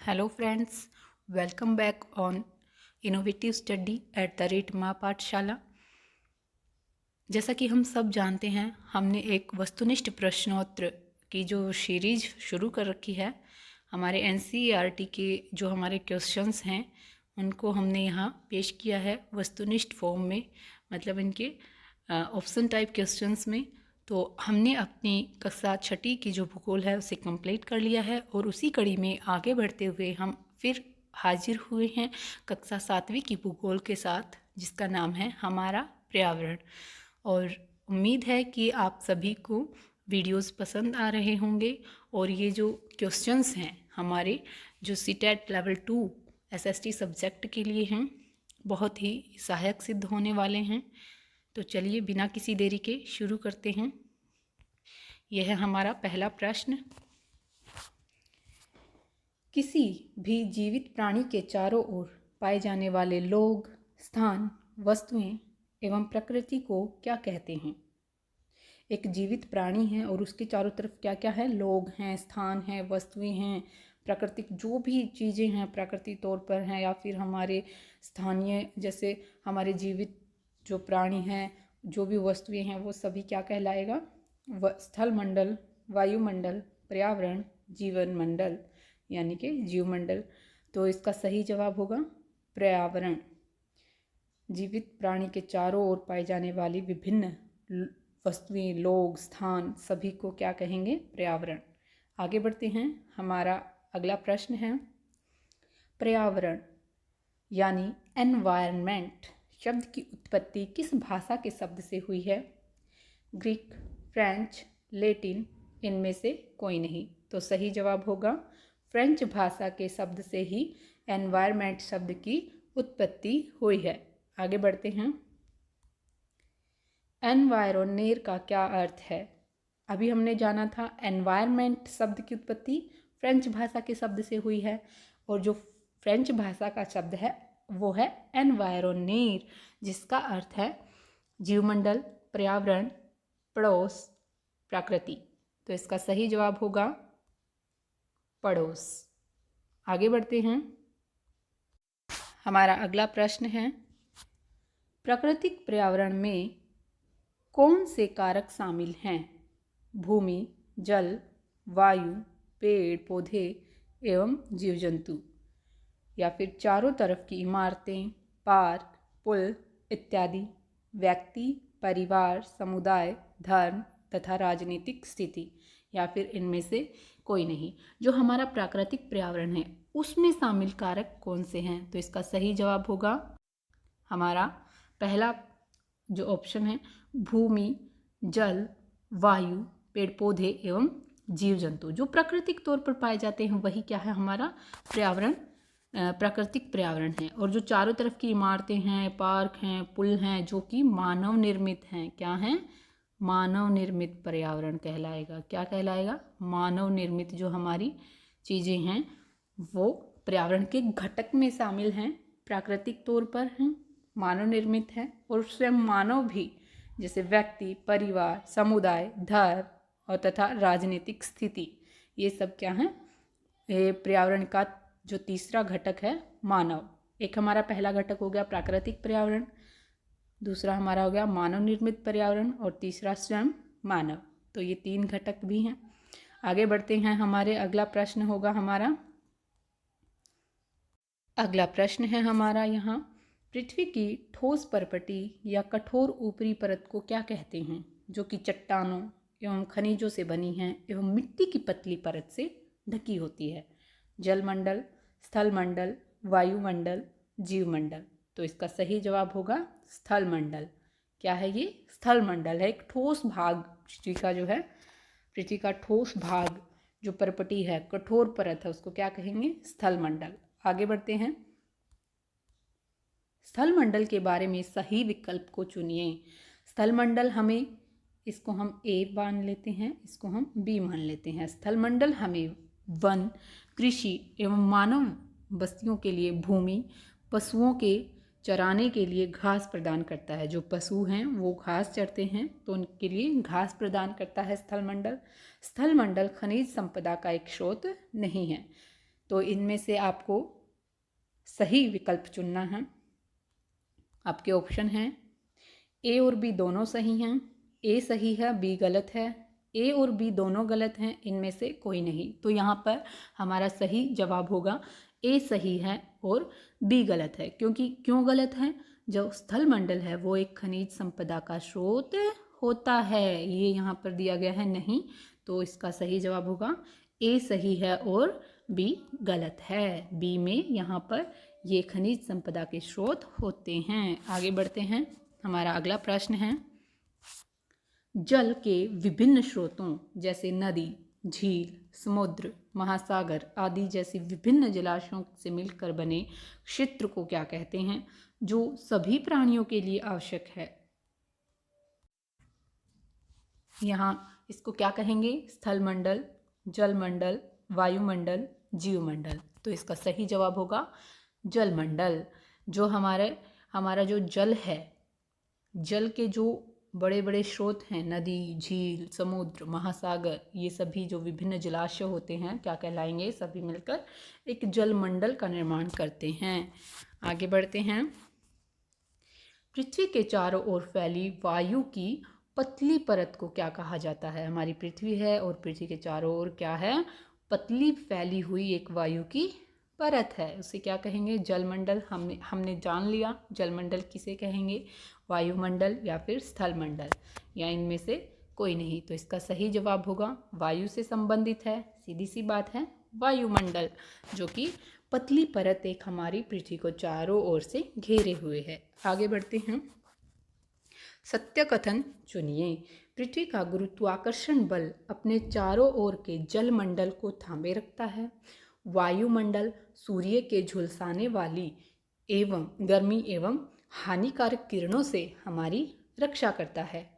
Hello friends, welcome back on innovative study at the rate माँ पाठशाला। जैसा कि हम सब जानते हैं, हमने एक वस्तुनिष्ठ प्रश्नोत्तर की जो सीरीज शुरू कर रखी है। हमारे एनसीईआरटी के जो हमारे क्वेश्चंस हैं उनको हमने यहाँ पेश किया है वस्तुनिष्ठ फॉर्म में, मतलब इनके ऑप्शन टाइप क्वेश्चंस में। तो हमने अपनी कक्षा छठी की जो भूगोल है उसे कंप्लीट कर लिया है और उसी कड़ी में आगे बढ़ते हुए हम फिर हाजिर हुए हैं कक्षा सातवीं की भूगोल के साथ, जिसका नाम है हमारा पर्यावरण। और उम्मीद है कि आप सभी को वीडियोस पसंद आ रहे होंगे और ये जो क्वेश्चंस हैं हमारे जो सीटेट लेवल 2 एसएसटी सब्जेक्ट के लिए हैं, बहुत ही सहायक सिद्ध होने वाले हैं। तो चलिए बिना किसी देरी के शुरू करते हैं। यह है हमारा पहला प्रश्न। किसी भी जीवित प्राणी के चारों ओर पाए जाने वाले लोग, स्थान, वस्तुएं एवं प्रकृति को क्या कहते हैं? एक जीवित प्राणी है और उसके चारों तरफ क्या क्या है? लोग हैं, स्थान हैं, वस्तुएं हैं, प्राकृतिक जो भी चीज़ें हैं प्राकृतिक तौर पर हैं या फिर हमारे स्थानीय, जैसे हमारे जीवित जो प्राणी हैं, जो भी वस्तुएं हैं, वो सभी क्या कहलाएगा? स्थल मंडल, वायुमंडल, पर्यावरण, जीवन मंडल यानी कि जीवमंडल। तो इसका सही जवाब होगा पर्यावरण। जीवित प्राणी के चारों ओर पाई जाने वाली विभिन्न वस्तुएं, लोग, स्थान सभी को क्या कहेंगे? पर्यावरण। आगे बढ़ते हैं। हमारा अगला प्रश्न है, पर्यावरण यानी एनवायरनमेंट शब्द की उत्पत्ति किस भाषा के शब्द से हुई है? ग्रीक, फ्रेंच, लैटिन, इनमें से कोई नहीं। तो सही जवाब होगा फ्रेंच भाषा के शब्द से ही एनवायरनमेंट शब्द की उत्पत्ति हुई है। आगे बढ़ते हैं। एनवायरोनेर का क्या अर्थ है? अभी हमने जाना था एनवायरनमेंट शब्द की उत्पत्ति फ्रेंच भाषा के शब्द से हुई है और जो फ्रेंच भाषा का शब्द है वो है एनवायरोनेर, जिसका अर्थ है जीवमंडल, पर्यावरण, पड़ोस, प्रकृति। तो इसका सही जवाब होगा पड़ोस। आगे बढ़ते हैं। हमारा अगला प्रश्न है, प्राकृतिक पर्यावरण में कौन से कारक शामिल हैं? भूमि, जल, वायु, पेड़ पौधे एवं जीव जंतु, या फिर चारों तरफ की इमारतें, पार्क, पुल इत्यादि, व्यक्ति, परिवार, समुदाय, धर्म तथा राजनीतिक स्थिति, या फिर इनमें से कोई नहीं। जो हमारा प्राकृतिक पर्यावरण है उसमें शामिल कारक कौन से हैं? तो इसका सही जवाब होगा हमारा पहला जो ऑप्शन है, भूमि, जल, वायु, पेड़ पौधे एवं जीव जंतु। जो प्राकृतिक तौर पर पाए जाते हैं वही क्या है? हमारा पर्यावरण, प्राकृतिक पर्यावरण है। और जो चारों तरफ की इमारतें हैं, पार्क हैं, पुल हैं, जो कि मानव निर्मित हैं, क्या हैं? मानव निर्मित पर्यावरण कहलाएगा। क्या कहलाएगा? मानव निर्मित जो हमारी चीज़ें हैं वो पर्यावरण के घटक में शामिल हैं, प्राकृतिक तौर पर हैं, मानव निर्मित है। और स्वयं मानव भी, जैसे व्यक्ति, परिवार, समुदाय, धर्म और तथा राजनीतिक स्थिति, ये सब क्या हैं? ये पर्यावरण का जो तीसरा घटक है मानव। एक हमारा पहला घटक हो गया प्राकृतिक पर्यावरण, दूसरा हमारा हो गया मानव निर्मित पर्यावरण और तीसरा स्वयं मानव। तो ये तीन घटक भी हैं। आगे बढ़ते हैं। हमारे अगला प्रश्न होगा हमारा, अगला प्रश्न है हमारा यहाँ, पृथ्वी की ठोस परपटी या कठोर ऊपरी परत को क्या कहते हैं, जो कि चट्टानों एवं खनिजों से बनी है एवं मिट्टी की पतली परत से ढकी होती है? जलमंडल, स्थलमंडल, वायुमंडल, जीवमंडल। तो इसका सही जवाब होगा स्थलमंडल। क्या है ये? स्थलमंडल है एक ठोस भाग पृथ्वी का, जो है पृथ्वी का ठोस भाग, जो परपटी है, कठोर परत है, उसको क्या कहेंगे? स्थलमंडल। आगे बढ़ते हैं। स्थलमंडल के बारे में सही विकल्प को चुनिए। स्थलमंडल हमें, इसको हम ए मान लेते हैं, इसको हम बी मान लेते हैं। स्थलमंडल हमें वन, कृषि एवं मानव बस्तियों के लिए भूमि, पशुओं के चराने के लिए घास प्रदान करता है। जो पशु हैं वो घास चरते हैं तो उनके लिए घास प्रदान करता है स्थलमंडल। स्थलमंडल खनिज संपदा का एक स्रोत नहीं है। तो इनमें से आपको सही विकल्प चुनना है। आपके ऑप्शन हैं ए और बी दोनों सही हैं, ए सही है, बी गलत है, ए और बी दोनों गलत हैं, इनमें से कोई नहीं। तो यहाँ पर हमारा सही जवाब होगा ए सही है और बी गलत है। क्यों गलत है? जो स्थल मंडल है वो एक खनिज संपदा का स्रोत होता है, ये यहाँ पर दिया गया है नहीं। तो इसका सही जवाब होगा ए सही है और बी गलत है। बी में यहाँ पर ये खनिज संपदा के स्रोत होते हैं। आगे बढ़ते हैं। हमारा अगला प्रश्न है, जल के विभिन्न स्रोतों जैसे नदी, झील, समुद्र, महासागर आदि जैसे विभिन्न जलाशयों से मिलकर बने क्षेत्र को क्या कहते हैं, जो सभी प्राणियों के लिए आवश्यक है? यहाँ इसको क्या कहेंगे? स्थल मंडल, जल मंडल, वायुमंडल, जीवमंडल। तो इसका सही जवाब होगा जल मंडल। जो हमारा जो जल है, जल के जो बड़े बड़े स्रोत हैं, नदी, झील, समुद्र, महासागर, ये सभी जो विभिन्न जलाशय होते हैं क्या कहलाएंगे? सभी मिलकर एक जल मंडल का निर्माण करते हैं। आगे बढ़ते हैं। पृथ्वी के चारों ओर फैली वायु की पतली परत को क्या कहा जाता है? हमारी पृथ्वी है और पृथ्वी के चारों ओर क्या है? पतली फैली हुई एक वायु की परत है, उसे क्या कहेंगे? जलमंडल। हमने जान लिया जलमंडल किसे कहेंगे, वायुमंडल या फिर स्थल मंडल, या इनमें से कोई नहीं। तो इसका सही जवाब होगा वायु से संबंधित है, सीधी सी बात है, वायुमंडल, जो कि पतली परत एक हमारी पृथ्वी को चारों ओर से घेरे हुए है। आगे बढ़ते हैं। सत्य कथन चुनिए। पृथ्वी का गुरुत्वाकर्षण बल अपने चारों ओर के जलमंडल को थामे रखता है। वायुमंडल सूर्य के झुलसाने वाली एवं गर्मी एवं हानिकारक किरणों से हमारी रक्षा करता है।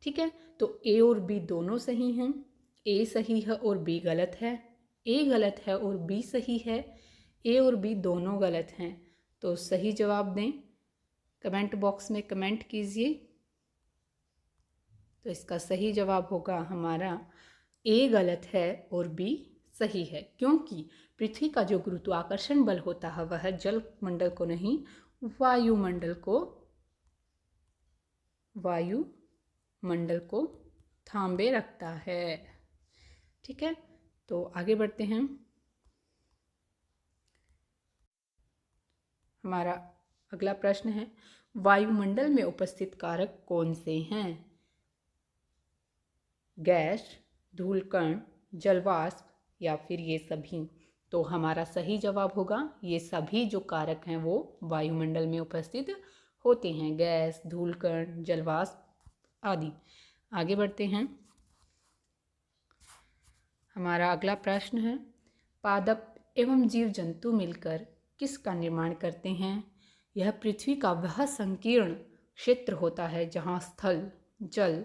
ठीक है, तो ए और बी दोनों सही हैं। ए सही है और बी गलत है, ए गलत है और बी सही है, ए और बी दोनों गलत हैं। तो सही जवाब दें, कमेंट बॉक्स में कमेंट कीजिए। तो इसका सही जवाब होगा हमारा ए गलत है और बी सही है, क्योंकि पृथ्वी का जो गुरुत्वाकर्षण बल होता है वह जल मंडल को नहीं, वायुमंडल को थामे रखता है। ठीक है, तो आगे बढ़ते हैं। हमारा अगला प्रश्न है, वायुमंडल में उपस्थित कारक कौन से हैं? गैस, धूलकण, जलवाष्प या फिर ये सभी? तो हमारा सही जवाब होगा ये सभी जो कारक हैं वो वायुमंडल में उपस्थित होते हैं, गैस, धूलकण, जलवाष्प आदि। आगे बढ़ते हैं। हमारा अगला प्रश्न है, पादप एवं जीव जंतु मिलकर किसका निर्माण करते हैं? यह पृथ्वी का वह संकीर्ण क्षेत्र होता है जहाँ स्थल, जल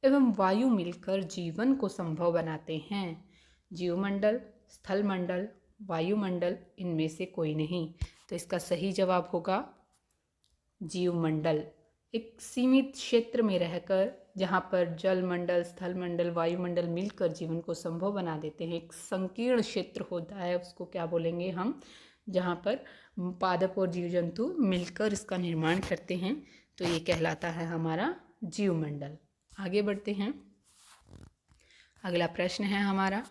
एवं वायु मिलकर जीवन को संभव बनाते हैं। जीवमंडल, स्थल मंडल, वायुमंडल, इनमें से कोई नहीं। तो इसका सही जवाब होगा जीवमंडल। एक सीमित क्षेत्र में रहकर जहाँ पर जल मंडल, स्थल मंडल, वायुमंडल मिलकर जीवन को संभव बना देते हैं, एक संकीर्ण क्षेत्र होता है, उसको क्या बोलेंगे हम? जहाँ पर पादप और जीव जंतु मिलकर इसका निर्माण करते हैं, तो ये कहलाता है हमारा जीवमंडल। आगे बढ़ते हैं। अगला प्रश्न है हमारा,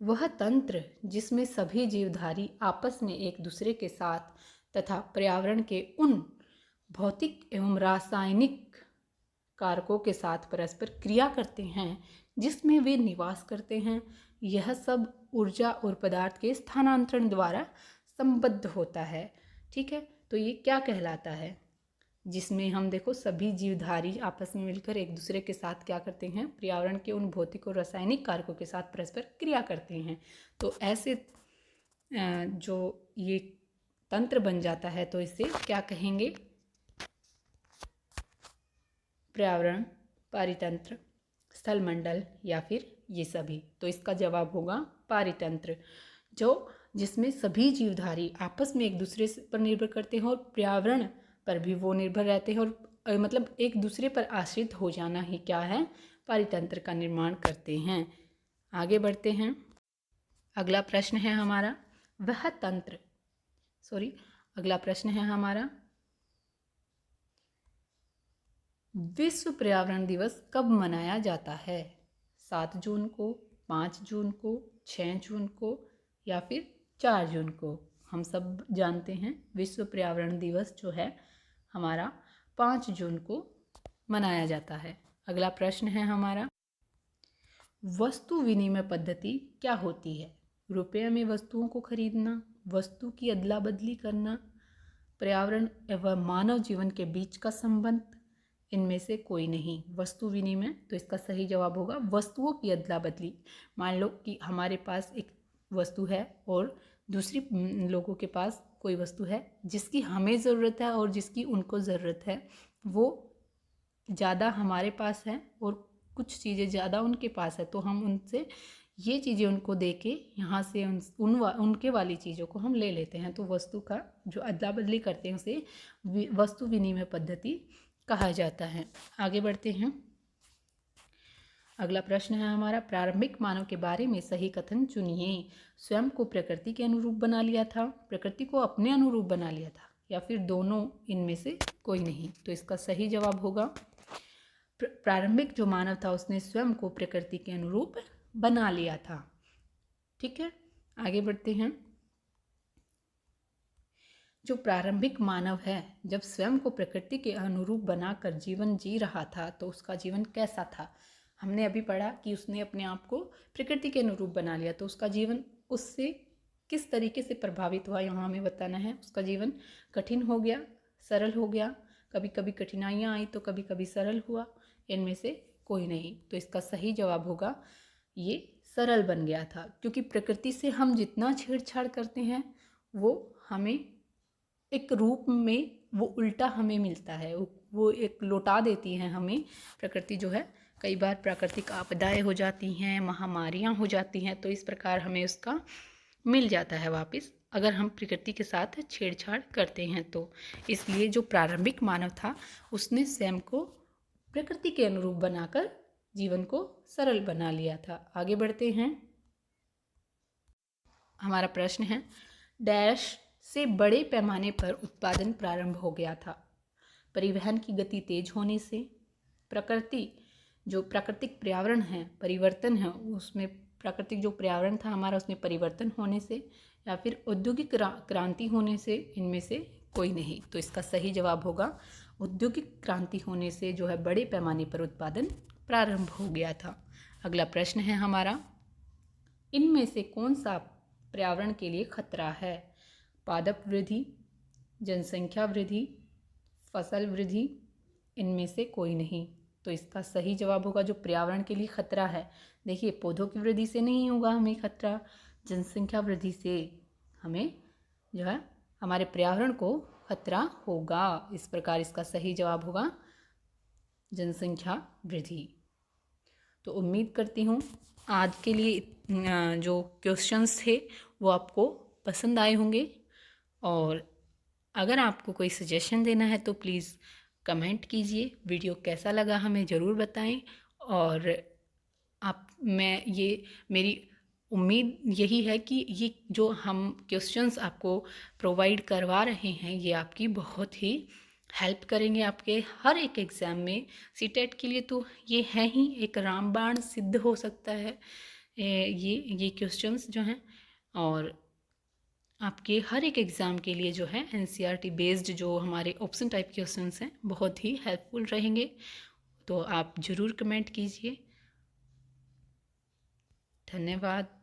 वह तंत्र जिसमें सभी जीवधारी आपस में एक दूसरे के साथ तथा पर्यावरण के उन भौतिक एवं रासायनिक कारकों के साथ परस्पर क्रिया करते हैं जिसमें वे निवास करते हैं, यह सब ऊर्जा और पदार्थ के स्थानांतरण द्वारा संबद्ध होता है। ठीक है, तो ये क्या कहलाता है? जिसमें हम देखो सभी जीवधारी आपस में मिलकर एक दूसरे के साथ क्या करते हैं? पर्यावरण के उन भौतिक और रासायनिक कारकों के साथ परस्पर क्रिया करते हैं। तो ऐसे जो ये तंत्र बन जाता है तो इसे क्या कहेंगे? पर्यावरण, पारितंत्र, स्थल मंडल या फिर ये सभी? तो इसका जवाब होगा पारितंत्र, जो जिसमें सभी जीवधारी आपस में एक दूसरे पर निर्भर करते हैं और पर्यावरण पर भी वो निर्भर रहते हैं, और मतलब एक दूसरे पर आश्रित हो जाना ही क्या है? पारितंत्र का निर्माण करते हैं। आगे बढ़ते हैं। अगला प्रश्न है हमारा, वह तंत्र अगला प्रश्न है हमारा, विश्व पर्यावरण दिवस कब मनाया जाता है? 7 जून को, 5 जून को, 6 जून को या फिर 4 जून को? हम सब जानते हैं विश्व पर्यावरण दिवस जो है हमारा 5 जून को मनाया जाता है। अगला प्रश्न है हमारा, वस्तु विनिमय पद्धति क्या होती है? रुपये में वस्तुओं को खरीदना, वस्तु की अदला बदली करना, पर्यावरण एवं मानव जीवन के बीच का संबंध, इनमें से कोई नहीं। वस्तु विनिमय, तो इसका सही जवाब होगा वस्तुओं की अदला बदली। मान लो कि हमारे पास एक वस्तु है और दूसरी लोगों के पास कोई वस्तु है जिसकी हमें ज़रूरत है और जिसकी उनको ज़रूरत है, वो ज़्यादा हमारे पास है और कुछ चीज़ें ज़्यादा उनके पास है, तो हम उनसे ये चीज़ें उनको दे के यहाँ से उनके वाली चीज़ों को हम ले लेते हैं। तो वस्तु का जो अदला बदली करते हैं उसे वस्तु विनिमय पद्धति कहा जाता है। आगे बढ़ते हैं। अगला प्रश्न है हमारा, प्रारंभिक मानव के बारे में सही कथन चुनिए। स्वयं को प्रकृति के अनुरूप बना लिया था, प्रकृति को अपने अनुरूप बना लिया था, या फिर दोनों, इनमें से कोई नहीं। तो इसका सही जवाब होगा प्रारंभिक जो मानव था उसने स्वयं को प्रकृति के अनुरूप बना लिया था। ठीक है, आगे बढ़ते हैं। जो प्रारंभिक मानव है जब स्वयं को प्रकृति के अनुरूप बनाकर जीवन जी रहा था तो उसका जीवन कैसा था? हमने अभी पढ़ा कि उसने अपने आप को प्रकृति के अनुरूप बना लिया, तो उसका जीवन उससे किस तरीके से प्रभावित हुआ यहाँ हमें बताना है। उसका जीवन कठिन हो गया, सरल हो गया, कभी कभी कठिनाइयाँ आई तो कभी कभी सरल हुआ, इनमें से कोई नहीं। तो इसका सही जवाब होगा ये सरल बन गया था, क्योंकि प्रकृति से हम जितना छेड़छाड़ करते हैं वो हमें एक रूप में वो उल्टा हमें मिलता है, वो एक लौटा देती है हमें प्रकृति जो है। कई बार प्राकृतिक आपदाएं हो जाती हैं, महामारियां हो जाती हैं, तो इस प्रकार हमें उसका मिल जाता है वापस, अगर हम प्रकृति के साथ छेड़छाड़ करते हैं तो। इसलिए जो प्रारंभिक मानव था उसने स्वयं को प्रकृति के अनुरूप बनाकर जीवन को सरल बना लिया था। आगे बढ़ते हैं। हमारा प्रश्न है, डैश से बड़े पैमाने पर उत्पादन प्रारंभ हो गया था? परिवहन की गति तेज होने से, प्रकृति जो प्राकृतिक पर्यावरण है परिवर्तन है उसमें, प्राकृतिक जो पर्यावरण था हमारा उसमें परिवर्तन होने से, या फिर औद्योगिक क्रांति होने से, इनमें से कोई नहीं। तो इसका सही जवाब होगा औद्योगिक क्रांति होने से जो है बड़े पैमाने पर उत्पादन प्रारंभ हो गया था। अगला प्रश्न है हमारा, इनमें से कौन सा पर्यावरण के लिए खतरा है? पादप वृद्धि, जनसंख्या वृद्धि, फसल वृद्धि, इनमें से कोई नहीं। तो इसका सही जवाब होगा जो पर्यावरण के लिए खतरा है। देखिए, पौधों की वृद्धि से नहीं होगा हमें खतरा, जनसंख्या वृद्धि से हमें जो है हमारे पर्यावरण को खतरा होगा। इस प्रकार इसका सही जवाब होगा जनसंख्या वृद्धि। तो उम्मीद करती हूँ आज के लिए जो क्वेश्चंस थे वो आपको पसंद आए होंगे, और अगर आपको कोई सजेशन देना है तो प्लीज़ कमेंट कीजिए। वीडियो कैसा लगा हमें ज़रूर बताएं, और मेरी उम्मीद यही है कि ये जो हम क्वेश्चंस आपको प्रोवाइड करवा रहे हैं ये आपकी बहुत ही हेल्प करेंगे आपके हर एक एग्ज़ाम में। सीटेट के लिए तो ये है ही एक रामबाण सिद्ध हो सकता है ये क्वेश्चंस जो हैं, और आपके हर एक एग्ज़ाम के लिए जो है एनसीईआरटी बेस्ड जो हमारे ऑप्शन टाइप क्वेश्चंस हैं बहुत ही हेल्पफुल रहेंगे। तो आप ज़रूर कमेंट कीजिए। धन्यवाद।